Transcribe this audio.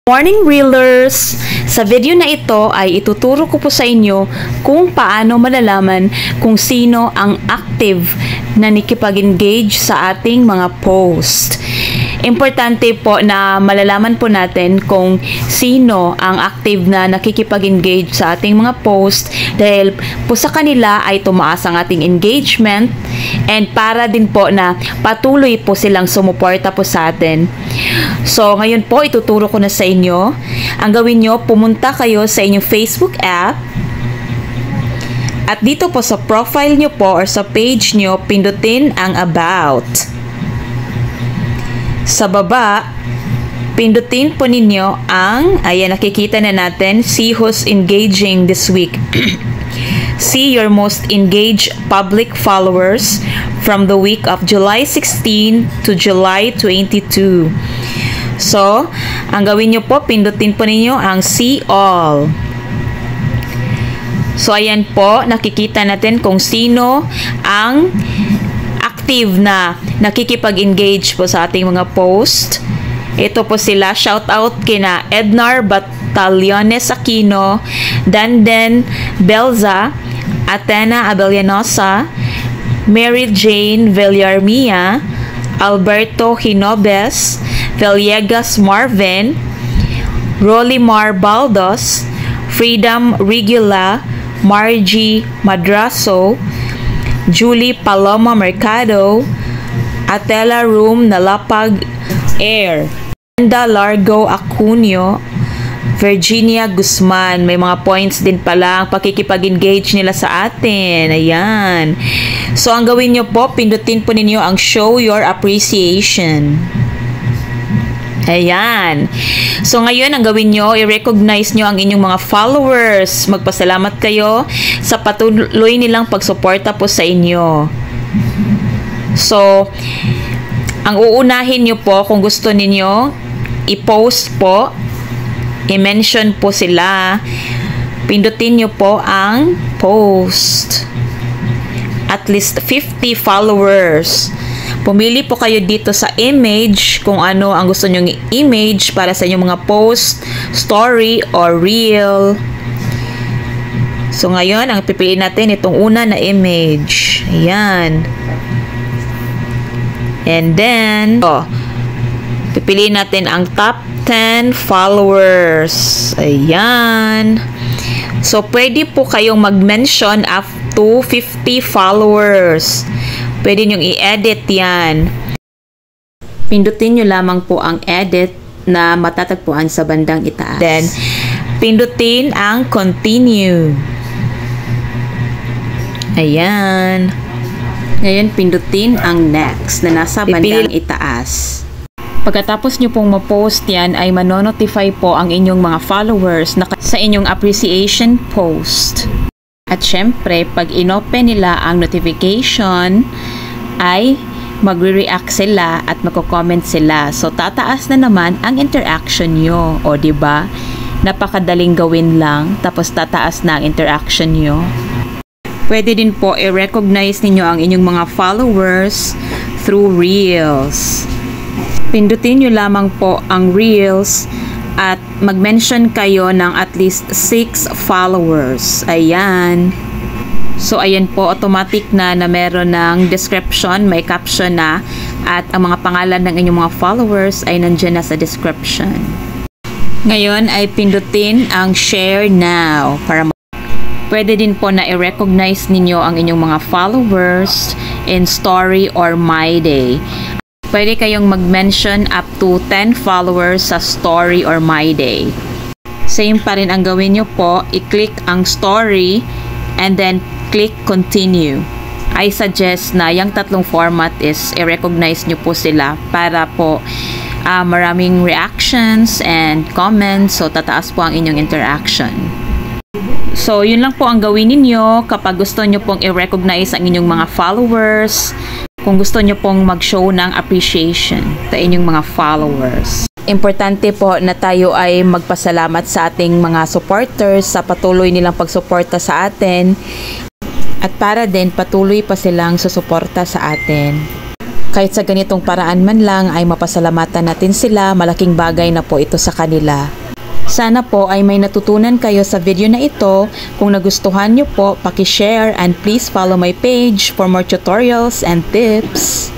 Morning Reelers! Sa video na ito ay ituturo ko po sa inyo kung paano malalaman kung sino ang active na nakikipag-engage sa ating mga post. Importante po na malalaman po natin kung sino ang active na nakikipag-engage sa ating mga post dahil po sa kanila ay tumaas ang ating engagement and para din po na patuloy po silang sumuporta po sa atin. So, ngayon po ituturo ko na sa inyo. Ang gawin nyo, pumunta kayo sa inyong Facebook app at dito po sa profile nyo po or sa page nyo, pindutin ang About. Sa baba, pindutin po ninyo ang, ayan, nakikita na natin, see who's engaging this week. See your most engaged public followers from the week of July 16 to July 22. So, ang gawin nyo po, pindutin po ninyo ang See All. So, ayan po, nakikita natin kung sino ang active na nakikipag-engage po sa ating mga post. Ito po sila, shout out kina Ednar Batallones Aquino, Danden Belza, Athena Abellanosa, Mary Jane Villarmia, Alberto Hinobes, Villegas Marvin, Rolimar Baldos, Freedom Regula, Margie Madraso, Julie Paloma Mercado, Atela Room Nalapag Air, Brenda Largo Acunio, Virginia Guzman. May mga points din pala ang pakikipag-engage nila sa atin. Ayan. So, ang gawin nyo po, pindutin po ninyo ang Show Your Appreciation. Ayan. So, ngayon, ang gawin nyo, i-recognize nyo ang inyong mga followers. Magpasalamat kayo sa patuloy nilang pagsuporta po sa inyo. So, ang uunahin nyo po, kung gusto ninyo, i-post po, i-mention po sila, pindutin nyo po ang post. At least 50 followers. Pumili po kayo dito sa image kung ano ang gusto nyong image para sa inyong mga post, story, or reel. So, ngayon, ang pipiliin natin itong una na image. Ayan. And then, pipiliin natin ang top 10 followers. Ayan. So, pwede po kayong mag-mention up to 50 followers. Pwede nyong i-edit yan. Pindutin nyo lamang po ang edit na matatagpuan sa bandang itaas. Then, pindutin ang continue. Ayan. Ngayon, pindutin ang next na nasa bandang itaas. Pagkatapos nyo pong ma-post yan, ay manonotify po ang inyong mga followers na sa inyong appreciation post. At syempre, pag inopen nila ang notification, ay magre-react sila at magko-comment sila. So, tataas na naman ang interaction nyo. O, diba? Napakadaling gawin lang, tapos tataas na ang interaction nyo. Pwede din po i-recognize ninyo ang inyong mga followers through Reels. Pindutin nyo lamang po ang Reels at mag-mention kayo ng at least 6 followers. Ayan. So, ayan po, automatic na meron ng description, may caption na, at ang mga pangalan ng inyong mga followers ay nandyan na sa description. Ngayon ay pindutin ang Share Now para pwede din po na i-recognize ninyo ang inyong mga followers in Story or My Day. Pwede kayong mag-mention up to 10 followers sa Story or My Day. Same pa rin ang gawin nyo po, i-click ang Story and then click Continue. I suggest na yung tatlong format is i-recognize nyo po sila para po maraming reactions and comments, so tataas po ang inyong interaction. So, yun lang po ang gawin ninyo kapag gusto nyo pong i-recognize ang inyong mga followers. Kung gusto nyo pong mag-show ng appreciation sa inyong mga followers. Importante po na tayo ay magpasalamat sa ating mga supporters sa patuloy nilang pagsuporta sa atin at para din patuloy pa silang susuporta sa atin. Kahit sa ganitong paraan man lang ay mapasalamatan natin sila, malaking bagay na po ito sa kanila. Sana po ay may natutunan kayo sa video na ito. Kung nagustuhan nyo po, paki-share and please follow my page for more tutorials and tips.